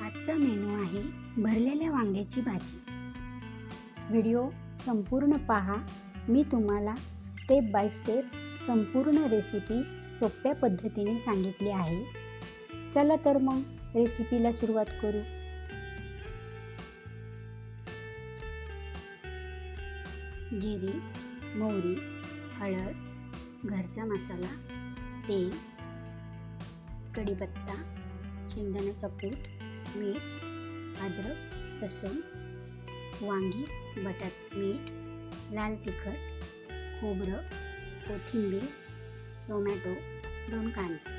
आजचा मेनू आहे भरलेल्या वांग्याची भाजी। व्हिडिओ संपूर्ण पहा। मी तुम्हाला स्टेप बाय स्टेप संपूर्ण रेसिपी सोप्या पद्धतीने सांगितली आहे। चला तर मग रेसिपीला सुरुवात करू। जिरे, मोहरी, हळद, घरचा मसाला, तेल, कढीपत्ता, शेंगदाण्याचा कूट, मीठ, अद्रक, लसूण, वांगी, बटाटा, मीठ, लाल तिखट, खोबरं, कोथिंबीर, टोमॅटो, 2 कांदे।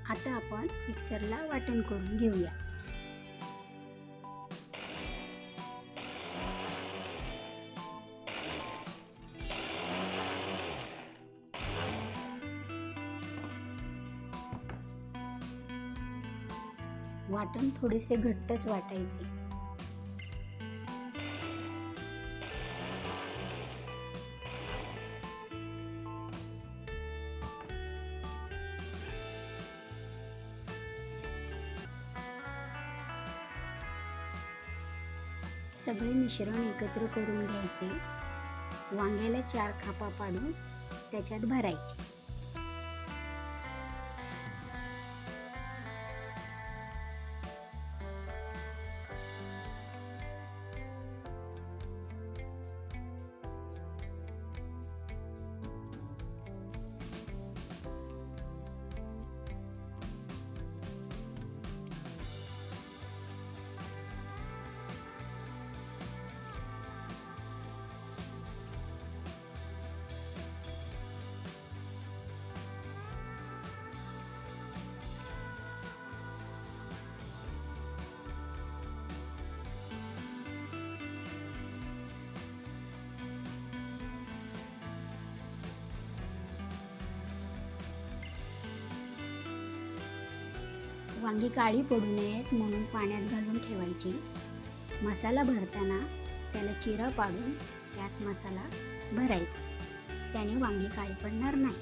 आता आपण मिक्सरला वाटण करून घेऊया। वाटण थोडेसे घट्टच वाटायचे। सगळे मिश्रण एकत्र करून घ्यायचे। वांग्याला 4 खापा पाडून त्याच्यात भरायचे। वांगी काळी पडू नयेत म्हणून पाण्यात घालून ठेवायची। मसाला भरताना त्याला चिरा पाडून त्यात मसाला भरायचा। त्याने वांगी काळी पडणार नाही।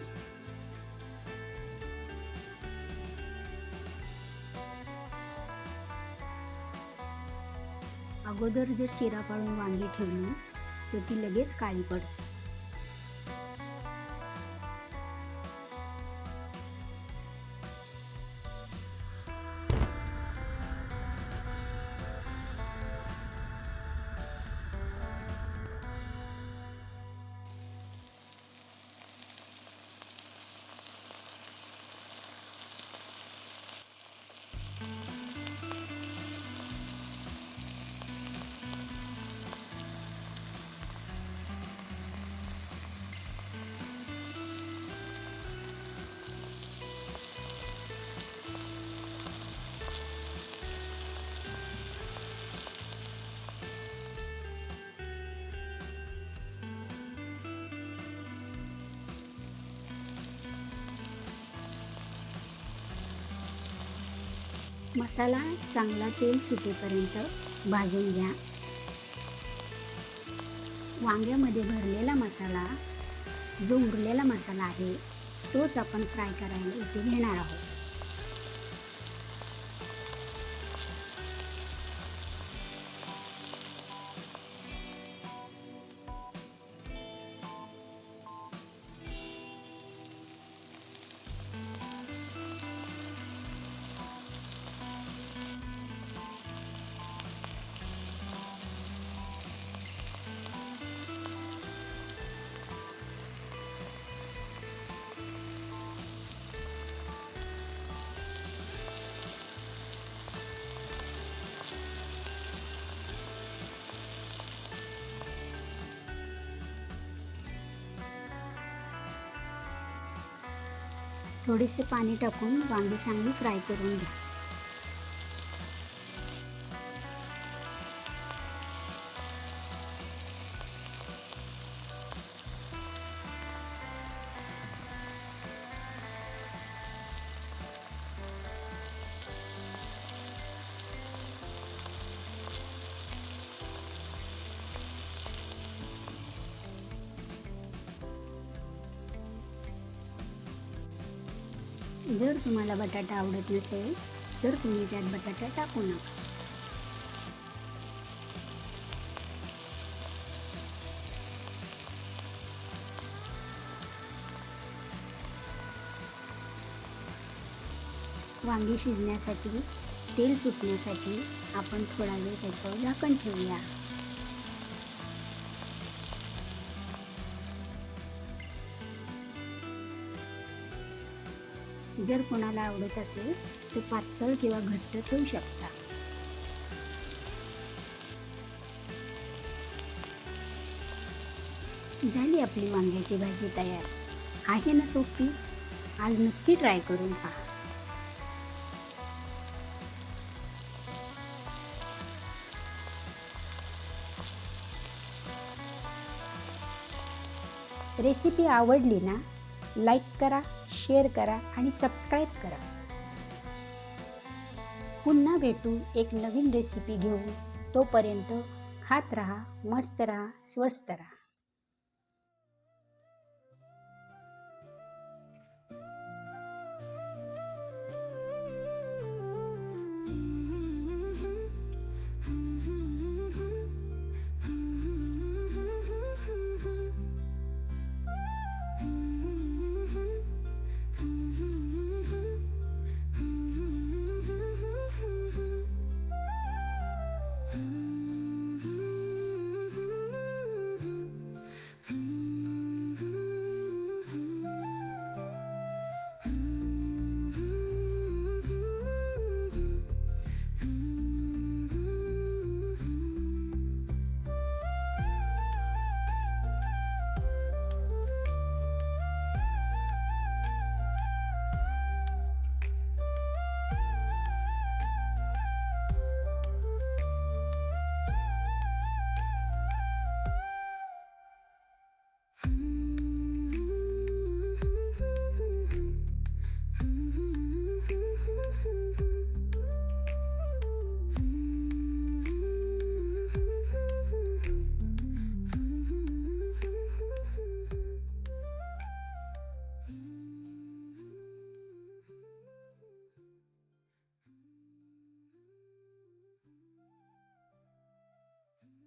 अगोदर जर चिरा पाडून वांगी ठेवली तर ती लगेच काळी पडते। मसाला चांगला तेल सुटेपर्यंत भाजून घ्या। वांग्यामध्ये भरलेला मसाला, जो उरलेला मसाला आहे तोच आपण फ्राय करायला इथे घेणार आहोत। थोडेसे पाणी टाकून वांगी चांगली फ्राय करून घ्या। जर तुम्हाला बटाटा आवडत नसेल तर तुम्ही त्यात बटाटा टाकू नका. वांगी शिजण्यासाठी, तेल सुटण्यासाठी आपण थोडा वेळ त्याच्यावर झाकण ठेवूया. जर कोणाला आवडत असेल तर पातळ किंवा घट्ट ठेवू शकता. झाली आपली वांग्याची भाजी तयार. आहे ना सोपी? आज नक्की ट्राय करून पहा. रेसिपी आवडली ना? लाईक करा, शेअर करा आणि सबस्क्राईब करा. पुन्हा भेटू एक नवीन रेसिपी घेऊन. तोपर्यंत खात राहा, मस्त राहा, स्वस्त राहा.